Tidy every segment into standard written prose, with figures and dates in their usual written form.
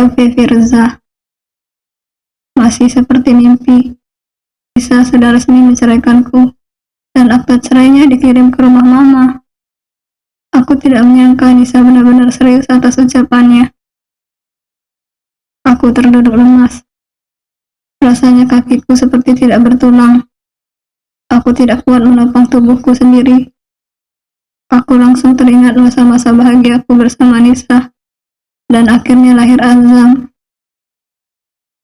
Elvi Firza. Masih seperti mimpi, Nisa sudah resmi menceraikanku, dan akta cerainya dikirim ke rumah mama. Aku tidak menyangka Nisa benar-benar serius atas ucapannya. Aku terduduk lemas. Rasanya kakiku seperti tidak bertulang. Aku tidak kuat menopang tubuhku sendiri. Aku langsung teringat masa-masa bahagiaku bersama Nisa, dan akhirnya lahir Azam.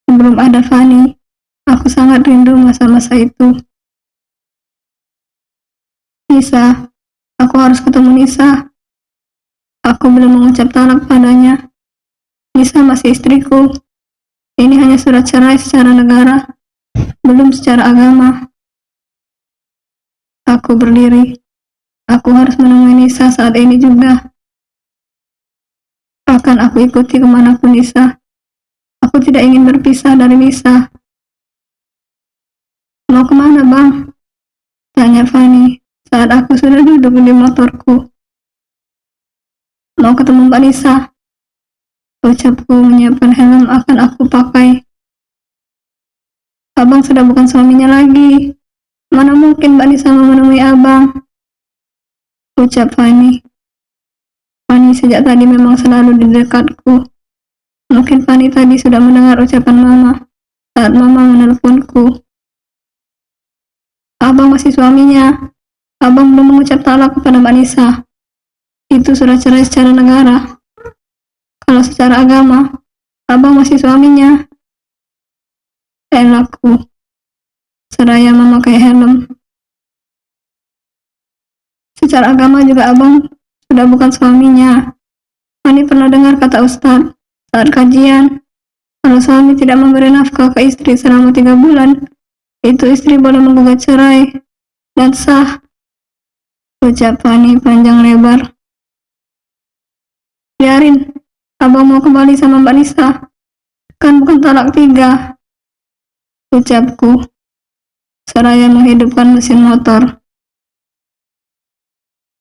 Sebelum ada Fani, aku sangat rindu masa-masa itu. Nisa, aku harus ketemu Nisa. Aku belum mengucap talak padanya. Nisa masih istriku. Ini hanya surat cerai secara negara, belum secara agama. Aku berdiri. Aku harus menemui Nisa saat ini juga. Akan aku ikuti kemanapun Nisa. Aku tidak ingin berpisah dari Nisa. Mau kemana, Bang? Tanya Fani saat aku sudah duduk di motorku. Mau ketemu Mbak Nisa. Ucapku menyiapkan helm akan aku pakai. Abang sudah bukan suaminya lagi. Mana mungkin Mbak Nisa mau menemui abang? Ucap Fani. Fani sejak tadi memang selalu di dekatku. Mungkin Fani tadi sudah mendengar ucapan mama saat mama menelponku. Abang masih suaminya. Abang belum mengucap talak kepada Mbak Nisa. Itu surat cerai secara negara. Kalau secara agama, abang masih suaminya. Elakku. Seraya memakai helm. Secara agama juga abang sudah bukan suaminya. Fani pernah dengar kata Ustadz saat kajian, kalau suami tidak memberi nafkah ke istri selama 3 bulan, itu istri boleh menggugat cerai dan sah. Ucap Fani panjang lebar. Biarin, abang mau kembali sama Mbak Nisa. Kan bukan talak 3. Ucapku, seraya menghidupkan mesin motor.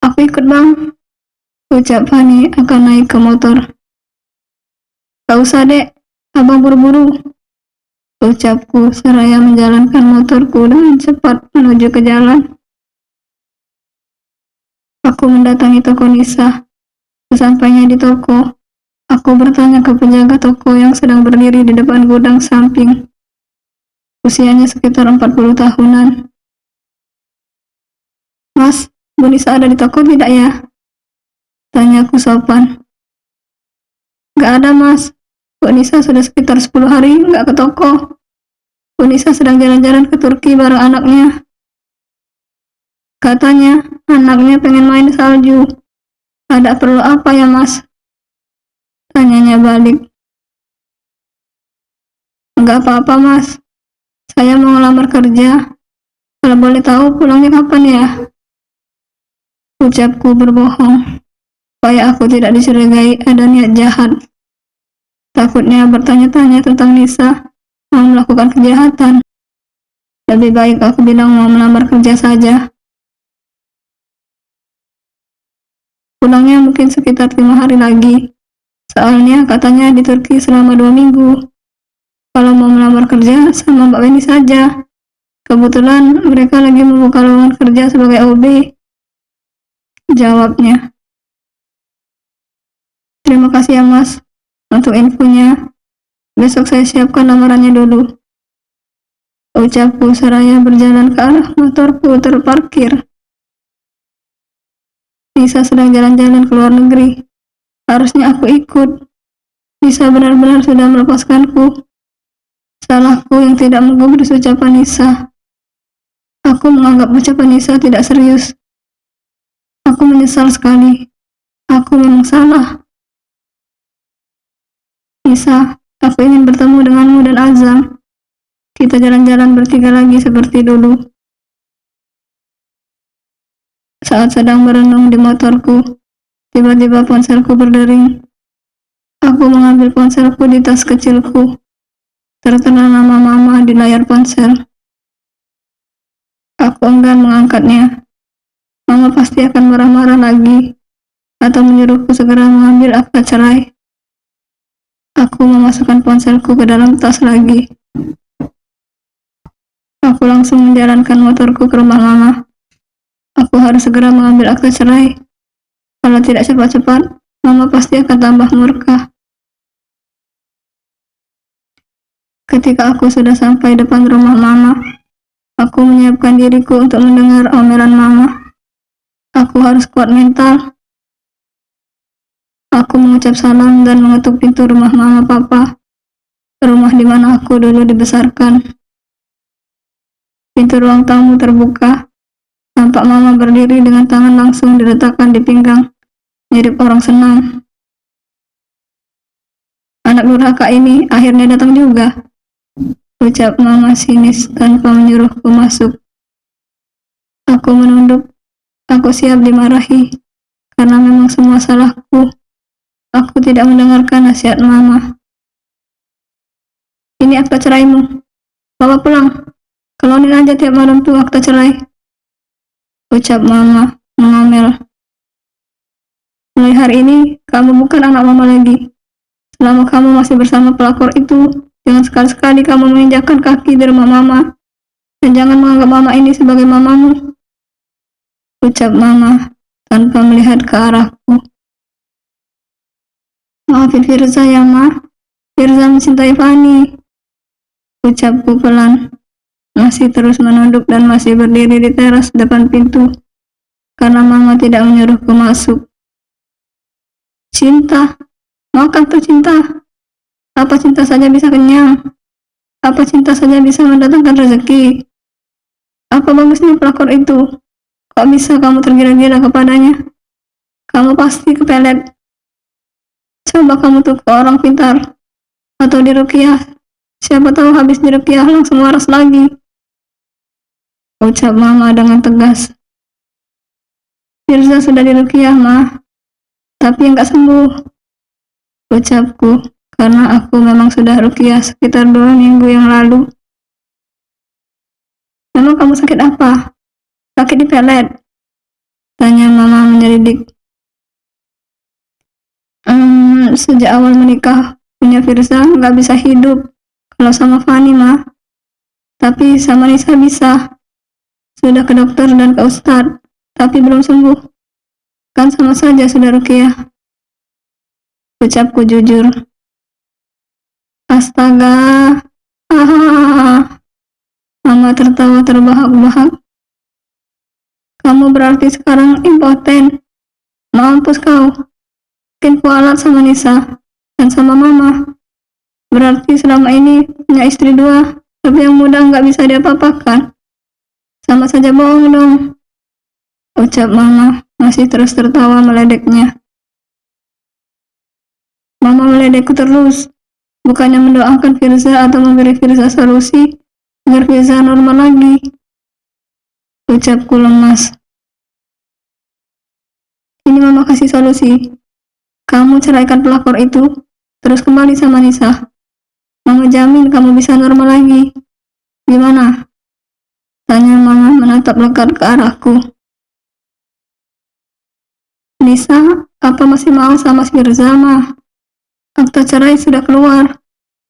Aku ikut, Bang. Ucap Fani akan naik ke motor. Gak usah, Dek. Abang buru-buru. Ucapku seraya menjalankan motorku dengan cepat menuju ke jalan. Aku mendatangi toko Nisa. Sesampainya di toko, aku bertanya ke penjaga toko yang sedang berdiri di depan gudang samping. Usianya sekitar 40 tahunan. Mas, Bu Nisa ada di toko tidak ya? Tanyaku sopan. Gak ada, Mas. Bu Nisa sudah sekitar 10 hari gak ke toko. Bu Nisa sedang jalan-jalan ke Turki bareng anaknya. Katanya, anaknya pengen main salju. Ada perlu apa ya, Mas? Tanyanya balik. Enggak apa-apa, Mas. Saya mau ngelamar kerja. Kalau boleh tahu pulangnya kapan ya? Ucapku berbohong, supaya aku tidak dicurigai ada niat jahat. Takutnya bertanya-tanya tentang Nisa mau melakukan kejahatan. Lebih baik aku bilang mau melamar kerja saja. Pulangnya mungkin sekitar 5 hari lagi. Soalnya katanya di Turki selama 2 minggu. Kalau mau melamar kerja sama Mbak Weni saja. Kebetulan mereka lagi membuka lowongan kerja sebagai OB. Jawabnya. Terima kasih ya, Mas, untuk infonya. Besok saya siapkan lamarannya dulu. Ucapku seraya berjalan ke arah motorku terparkir. Nisa sedang jalan-jalan ke luar negeri. Harusnya aku ikut. Nisa benar-benar sudah melepaskanku. Salahku yang tidak menggubris ucapan Nisa. Aku menganggap ucapan Nisa tidak serius. Aku menyesal sekali. Aku memang salah. Nisa, aku ingin bertemu denganmu dan Azam. Kita jalan-jalan bertiga lagi seperti dulu. Saat sedang merenung di motorku, tiba-tiba ponselku berdering. Aku mengambil ponselku di tas kecilku. Tertera nama mama di layar ponsel. Aku enggan mengangkatnya. Mama pasti akan marah-marah lagi atau menyuruhku segera mengambil akta cerai. Aku memasukkan ponselku ke dalam tas lagi. Aku langsung menjalankan motorku ke rumah mama. Aku harus segera mengambil akta cerai. Kalau tidak cepat-cepat, mama pasti akan tambah murka. Ketika aku sudah sampai depan rumah mama, aku menyiapkan diriku untuk mendengar omelan mama. Aku harus kuat mental. Aku mengucap salam dan mengetuk pintu rumah mama papa, rumah di mana aku dulu dibesarkan. Pintu ruang tamu terbuka. Tampak mama berdiri dengan tangan langsung diletakkan di pinggang, mirip orang senang. Anak durhaka ini akhirnya datang juga, ucap mama sinis tanpa menyuruhku masuk. Aku menunduk. Aku siap dimarahi, karena memang semua salahku. Aku tidak mendengarkan nasihat mama. Ini akta ceraimu. Bawa pulang. Kelonin aja tiap malam tuh akta cerai, ucap mama mengomel. Mulai hari ini, kamu bukan anak mama lagi. Selama kamu masih bersama pelakor itu, jangan sekali-sekali kamu menginjakkan kaki di rumah mama. Dan jangan menganggap mama ini sebagai mamamu, ucap mama tanpa melihat ke arahku. Maafin Firza ya, Ma. Firza mencintai Fani, ucapku pelan. Masih terus menunduk dan masih berdiri di teras depan pintu, karena mama tidak menyuruhku masuk. Cinta? Maukah tuh cinta? Apa cinta saja bisa kenyang? Apa cinta saja bisa mendatangkan rezeki? Apa bagusnya pelakor itu? Kok bisa kamu tergila-gila kepadanya? Kamu pasti kepelet. Coba kamu tuh ke orang pintar, atau diruqyah. Siapa tahu habis diruqyah langsung waras lagi, ucap mama dengan tegas. Firza sudah diruqyah, Ma, tapi enggak sembuh, ucapku, karena aku memang sudah ruqyah sekitar 2 minggu yang lalu. Memang kamu sakit apa? Sakit di pelet? Tanya mama menyelidik. Sejak awal menikah, punya Firza nggak bisa hidup kalau sama Fani, Ma. Tapi sama Nisa bisa. Sudah ke dokter dan ke ustadz, tapi belum sembuh. Kan sama saja sudah ruqyah, ucapku jujur. Astaga, mama tertawa terbahak-bahak. Kamu berarti sekarang impoten. Mampus kau. Makin kualat sama Nisa dan sama mama. Berarti selama ini punya istri 2, tapi yang muda nggak bisa diapa-apakan. Sama saja bohong dong, ucap mama masih terus tertawa meledeknya. Mama meledekku terus, bukannya mendoakan Firza atau memberi Firza solusi agar Firza normal lagi, ucapku lemas. Ini mama kasih solusi. Kamu ceraikan pelakor itu, terus kembali sama Nisa. Mama jamin kamu bisa normal lagi. Gimana? Tanya mama menatap lekat ke arahku. Nisa, apa masih mau sama Firza, Ma? Akta cerai sudah keluar.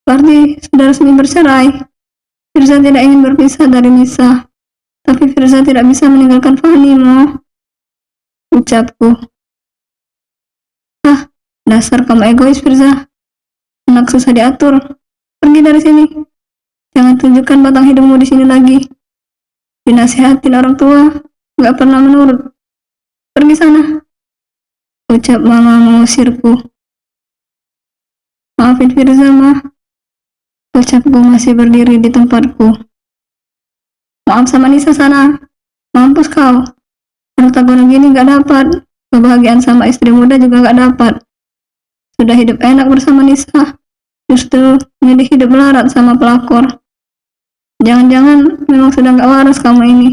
Berarti sudah resmi bercerai. Firza tidak ingin berpisah dari Nisa. Tapi Firza tidak bisa meninggalkan Fani, Ma, ucapku. Dasar kamu egois, Firza. Anak susah diatur. Pergi dari sini. Jangan tunjukkan batang hidungmu di sini lagi. Dinasihatin orang tua, gak pernah menurut. Pergi sana, ucap mama mengusirku. Maafin Firza, Ma, ucapku masih berdiri di tempatku. Maaf sama Nisa sana. Mampus kau. Harta gono gini gak dapat. Kebahagiaan sama istri muda juga gak dapat. Sudah hidup enak bersama Nisa, justru milih hidup melarat sama pelakor. Jangan-jangan memang sudah gak waras kamu ini.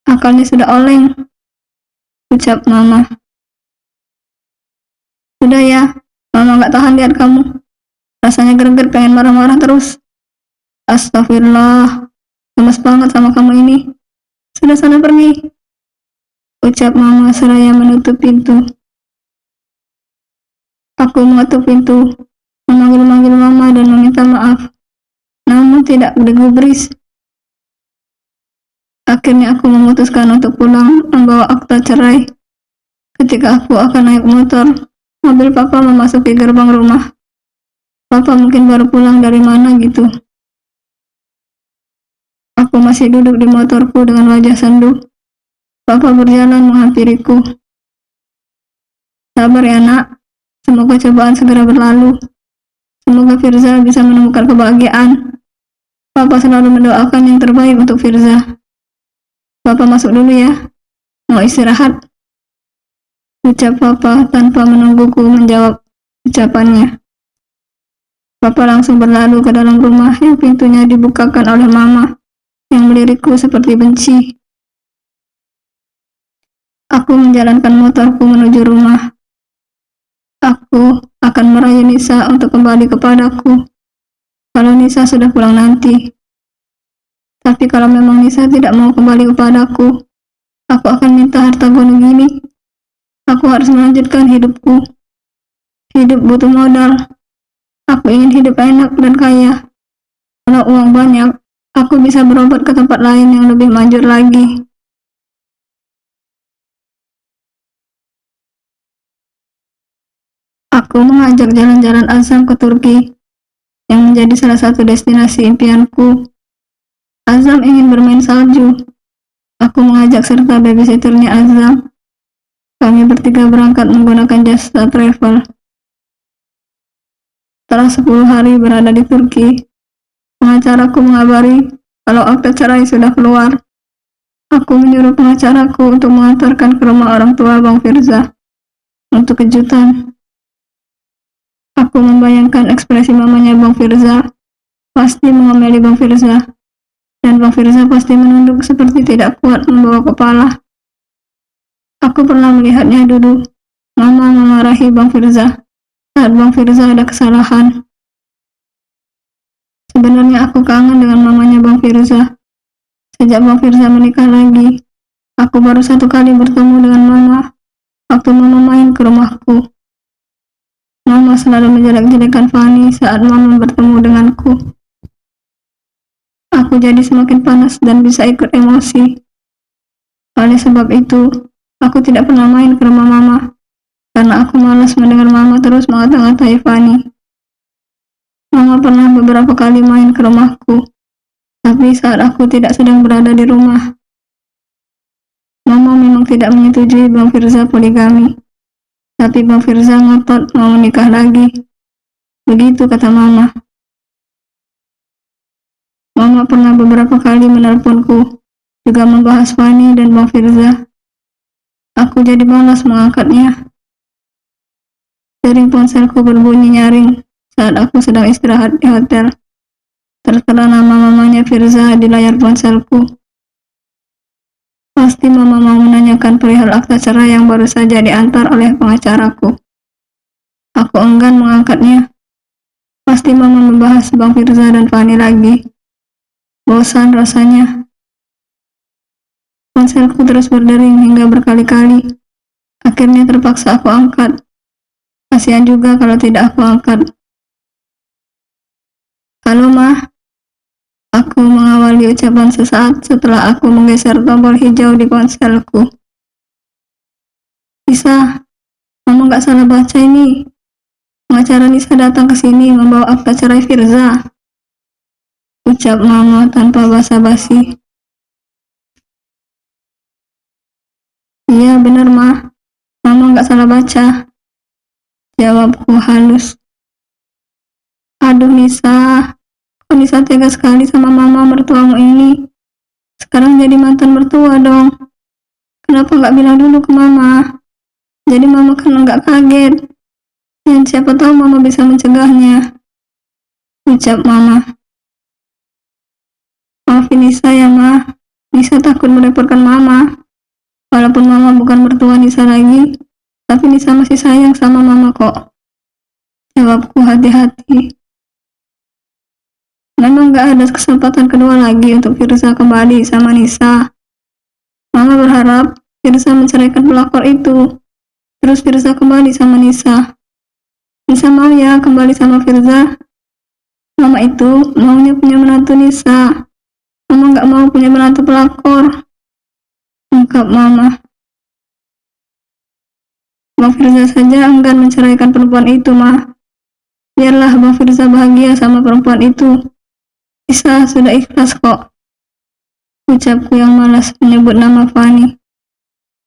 Akalnya sudah oleng, ucap mama. Sudah ya, mama gak tahan lihat kamu. Rasanya greget pengen marah-marah terus. Astagfirullah, lemes banget sama kamu ini. Sudah sana pergi, ucap mama seraya menutup pintu. Aku mengetuk pintu. memanggil-manggil mama dan meminta maaf, namun tidak digubris. Akhirnya aku memutuskan untuk pulang membawa akta cerai. Ketika aku akan naik motor, mobil papa memasuki gerbang rumah. Papa mungkin baru pulang dari mana gitu. Aku masih duduk di motorku dengan wajah sendu. Papa berjalan menghampiriku. Sabar ya nak, semoga cobaan segera berlalu. Semoga Firza bisa menemukan kebahagiaan. Papa selalu mendoakan yang terbaik untuk Firza. Papa masuk dulu ya, mau istirahat, ucap papa tanpa menungguku menjawab ucapannya. Papa langsung berlalu ke dalam rumah yang pintunya dibukakan oleh mama yang melirikku seperti benci. Aku menjalankan motorku menuju rumah. Aku akan merayu Nisa untuk kembali kepadaku kalau Nisa sudah pulang nanti. Tapi kalau memang Nisa tidak mau kembali kepadaku, aku akan minta harta gunung ini. Aku harus melanjutkan hidupku. Hidup butuh modal. Aku ingin hidup enak dan kaya. Kalau uang banyak, aku bisa berobat ke tempat lain yang lebih manjur lagi. Aku mengajak jalan-jalan Azam ke Turki, yang menjadi salah satu destinasi impianku. Azam ingin bermain salju. Aku mengajak serta babysitternya Azam. Kami bertiga berangkat menggunakan jasa travel. Setelah 10 hari berada di Turki, pengacaraku mengabari kalau akta cerai sudah keluar. Aku menyuruh pengacaraku untuk mengantarkan ke rumah orang tua Bang Firza untuk kejutan. Aku membayangkan ekspresi mamanya Bang Firza, pasti mengomeli Bang Firza, dan Bang Firza pasti menunduk seperti tidak kuat membawa kepala. Aku pernah melihatnya dulu, mama memarahi Bang Firza saat Bang Firza ada kesalahan. Sebenarnya aku kangen dengan mamanya Bang Firza. Sejak Bang Firza menikah lagi, aku baru 1 kali bertemu dengan mama waktu mama main ke rumahku. Mama selalu menjelek-jelekan Fani saat mama bertemu denganku. Aku jadi semakin panas dan bisa ikut emosi. Oleh sebab itu, aku tidak pernah main ke rumah mama, karena aku malas mendengar mama terus mengata-ngatai Fani. Mama pernah beberapa kali main ke rumahku, tapi saat aku tidak sedang berada di rumah. Mama memang tidak menyetujui Bang Firza poligami, tapi Bang Firza ngotot mau menikah lagi. Begitu kata mama. Mama pernah beberapa kali menelponku, juga membahas Fani dan Bang Firza. Aku jadi malas mengangkatnya. Sering ponselku berbunyi nyaring saat aku sedang istirahat di hotel. Tertera nama mamanya Firza di layar ponselku. Pasti mama mau menanyakan perihal akta cerai yang baru saja diantar oleh pengacaraku. Aku enggan mengangkatnya. Pasti mama membahas Bang Firza dan Fani lagi. Bosan rasanya. Ponselku terus berdering hingga berkali-kali. Akhirnya terpaksa aku angkat. Kasihan juga kalau tidak aku angkat. Halo Mah. Aku mengawali ucapan sesaat setelah aku menggeser tombol hijau di ponselku. Nisa, mama gak salah baca ini. Pengacara Nisa datang ke sini membawa akta cerai Firza. Ucap mama tanpa basa-basi. Iya benar Mah, mama gak salah baca. Jawabku halus. Aduh Nisa, kok Nisa tega sekali sama mama mertuamu ini. Sekarang jadi mantan mertua dong. Kenapa gak bilang dulu ke mama? Jadi mama kan gak kaget. Dan siapa tahu mama bisa mencegahnya. Ucap mama. Maafin Nisa ya Ma. Nisa takut merepotkan mama. Walaupun mama bukan mertua Nisa lagi, tapi Nisa masih sayang sama mama kok. Jawabku hati-hati. Memang gak ada kesempatan kedua lagi untuk Firza kembali sama Nisa. Mama berharap Firza menceraikan pelakor itu. Terus Firza kembali sama Nisa. Nisa mau ya kembali sama Firza? Mama itu maunya punya menantu Nisa. Mama nggak mau punya menantu pelakor, ungkap Mama. Bang Firza saja enggan menceraikan perempuan itu, Ma. Biarlah Bang Firza bahagia sama perempuan itu. Nisa sudah ikhlas kok. Ucapku yang malas menyebut nama Fani.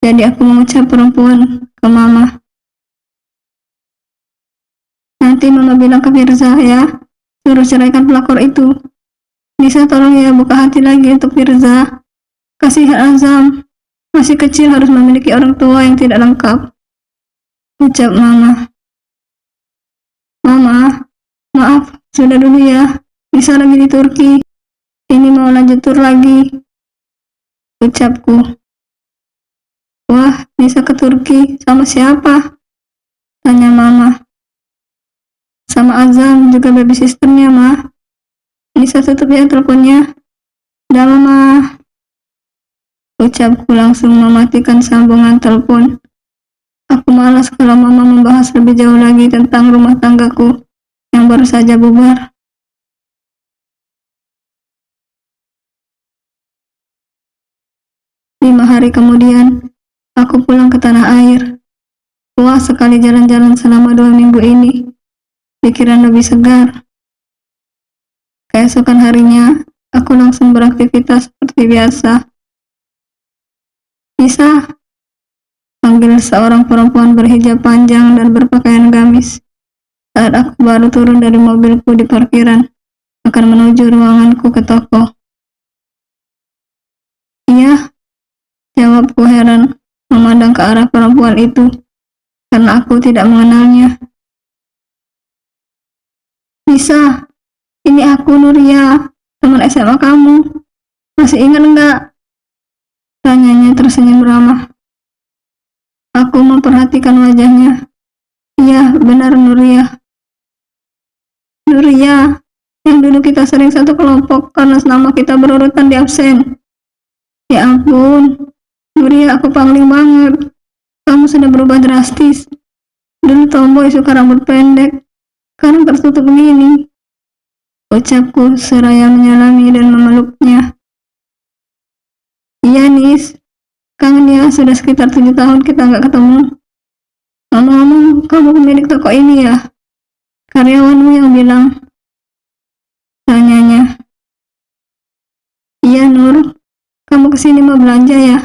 Jadi aku mengucap perempuan ke Mama. Nanti Mama bilang ke Firza ya, suruh ceraikan pelakor itu. Nisa tolong ya buka hati lagi untuk Firza. Kasihan Azam, masih kecil harus memiliki orang tua yang tidak lengkap. Ucap Mama. Mama, maaf, sudah dulu ya. Nisa lagi di Turki. Ini mau lanjut tur lagi. Ucapku. Wah, Nisa ke Turki. Sama siapa? Tanya Mama. Sama Azam, juga baby sisternya, Ma. Nisa tutup ya teleponnya. Dah, Mama. Ucapku langsung mematikan sambungan telepon. Aku malas kalau Mama membahas lebih jauh lagi tentang rumah tanggaku yang baru saja bubar. 5 hari kemudian, aku pulang ke tanah air. Puas sekali jalan-jalan selama 2 minggu ini. Pikiran lebih segar. Keesokan harinya, aku langsung beraktivitas seperti biasa. Nisa, panggil seorang perempuan berhijab panjang dan berpakaian gamis. Saat aku baru turun dari mobilku di parkiran, akan menuju ruanganku ke toko. Iya, jawabku heran, memandang ke arah perempuan itu, karena aku tidak mengenalnya. Nisa, ini aku Nuria, teman SMA kamu. Masih ingat enggak? Tanyanya tersenyum ramah. Aku memperhatikan wajahnya. Iya, benar Nuria. Nuria, yang dulu kita sering satu kelompok karena nama kita berurutan di absen. Ya ampun, Nuria, aku pangling banget. Kamu sudah berubah drastis. Dulu tomboy suka rambut pendek, sekarang tertutup begini. Ucapku seraya menyalami dan memeluknya. Iya Nis, kangen ya, sudah sekitar 7 tahun kita nggak ketemu. Ngomong-ngomong, kamu pemilik toko ini ya? Karyawanmu yang bilang. Tanyanya. Iya Nur, kamu kesini mau belanja ya?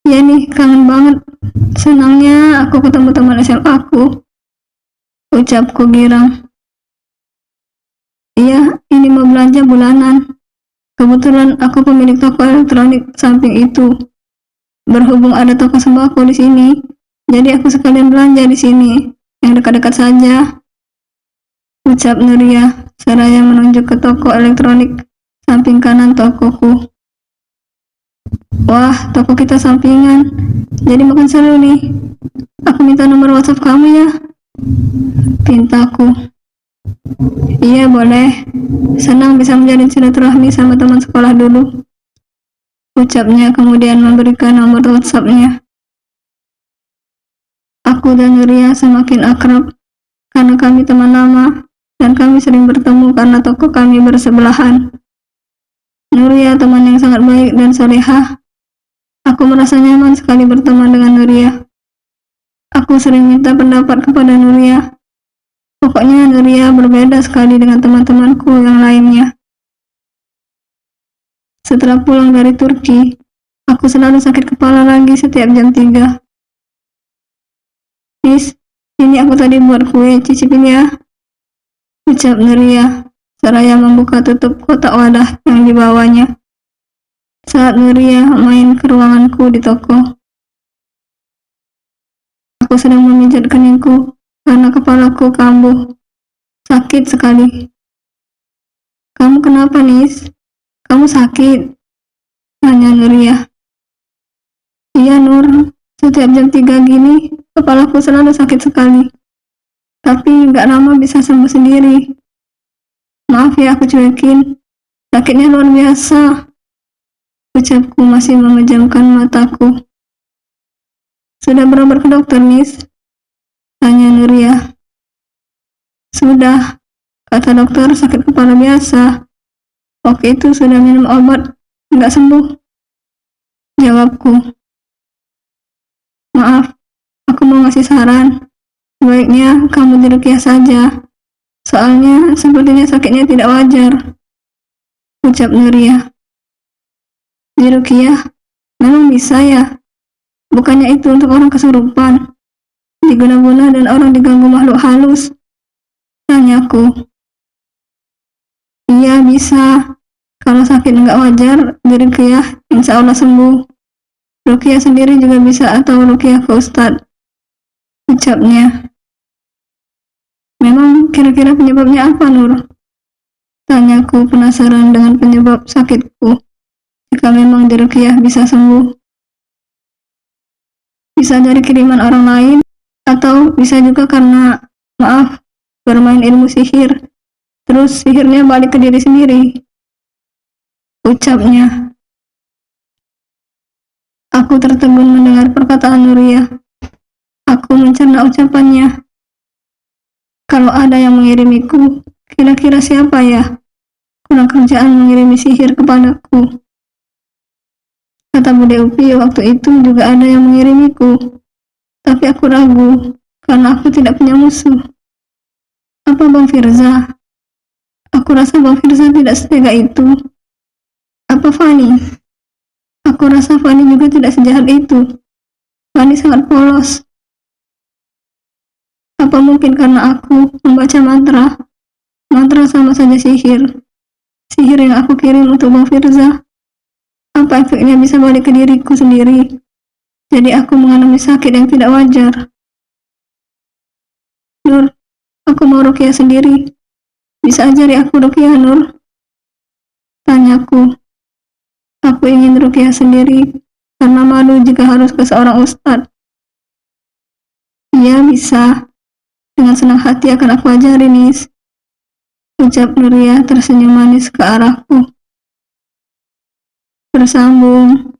Iya nih, kangen banget. Senangnya aku ketemu teman SMA aku. Ucapku girang. Iya, ini mau belanja bulanan. Kebetulan aku pemilik toko elektronik samping itu. Berhubung ada toko sembako di sini, jadi aku sekalian belanja di sini, yang dekat-dekat saja. Ucap Nuria, seraya menunjuk ke toko elektronik samping kanan tokoku. Wah, toko kita sampingan, jadi makan seru nih. Aku minta nomor WhatsApp kamu ya. Pintaku. Iya boleh, senang bisa menjalin silaturahmi sama teman sekolah dulu. Ucapnya kemudian memberikan nomor WhatsApp-nya. Aku dan Nuria semakin akrab karena kami teman lama dan kami sering bertemu karena toko kami bersebelahan. Nuria teman yang sangat baik dan solehah. Aku merasa nyaman sekali berteman dengan Nuria. Aku sering minta pendapat kepada Nuria. Pokoknya Nuria berbeda sekali dengan teman-temanku yang lainnya. Setelah pulang dari Turki, aku selalu sakit kepala lagi setiap jam 3. Nis, ini aku tadi buat kue, cicipin ya. Ucap Nuria, seraya membuka tutup kotak wadah yang dibawanya. Saat Nuria main ke ruanganku di toko, aku sedang memijat keningku karena kepalaku kambuh. Sakit sekali. Kamu kenapa, Nis? Kamu sakit? Tanya Nuria. Iya, Nur. Setiap jam 3 gini, kepalaku selalu sakit sekali. Tapi gak lama bisa sembuh sendiri. Maaf ya aku cuekin. Sakitnya luar biasa. Ucapku masih memejamkan mataku. Sudah berobat ke dokter, Nis? Tanya Nuria. Sudah, kata dokter, sakit kepala biasa. Waktu itu sudah minum obat, nggak sembuh. Jawabku. Maaf, aku mau ngasih saran. Sebaiknya kamu diruqyah saja. Soalnya sepertinya sakitnya tidak wajar. Ucap Nuria. Diruqyah? Memang bisa ya? Bukannya itu untuk orang kesurupan, diguna-guna dan orang diganggu makhluk halus? Tanyaku. Iya bisa. Kalau sakit nggak wajar, diruqyah insya Allah sembuh. Ruqyah sendiri juga bisa atau ruqyah ke ustadz. Ucapnya. Memang kira-kira penyebabnya apa, Nur? Tanyaku penasaran dengan penyebab sakitku. Jika memang diruqyah bisa sembuh. Bisa dari kiriman orang lain, atau bisa juga karena, maaf, bermain ilmu sihir. Terus sihirnya balik ke diri sendiri. Ucapnya. Aku tertegun mendengar perkataan Nuria. Aku mencerna ucapannya. Kalau ada yang mengirimiku, kira-kira siapa ya? Kurang kerjaan mengirimi sihir kepadaku. Kata Bude Upi, waktu itu juga ada yang mengirimiku. Tapi aku ragu, karena aku tidak punya musuh. Apa Bang Firza? Aku rasa Bang Firza tidak setega itu. Apa Fani? Aku rasa Fani juga tidak sejahat itu. Fani sangat polos. Apa mungkin karena aku membaca mantra? Mantra sama saja sihir. Sihir yang aku kirim untuk Bang Firza. Apa efeknya bisa balik ke diriku sendiri? Jadi aku mengalami sakit yang tidak wajar. Nur, aku mau ruqyah sendiri. Bisa ajari aku ruqyah, Nur? Tanyaku. Aku ingin ruqyah sendiri karena malu jika harus ke seorang ustadz. Iya, bisa. Dengan senang hati akan aku ajari, Nis. Ucap Nuria tersenyum manis ke arahku. Bersambung.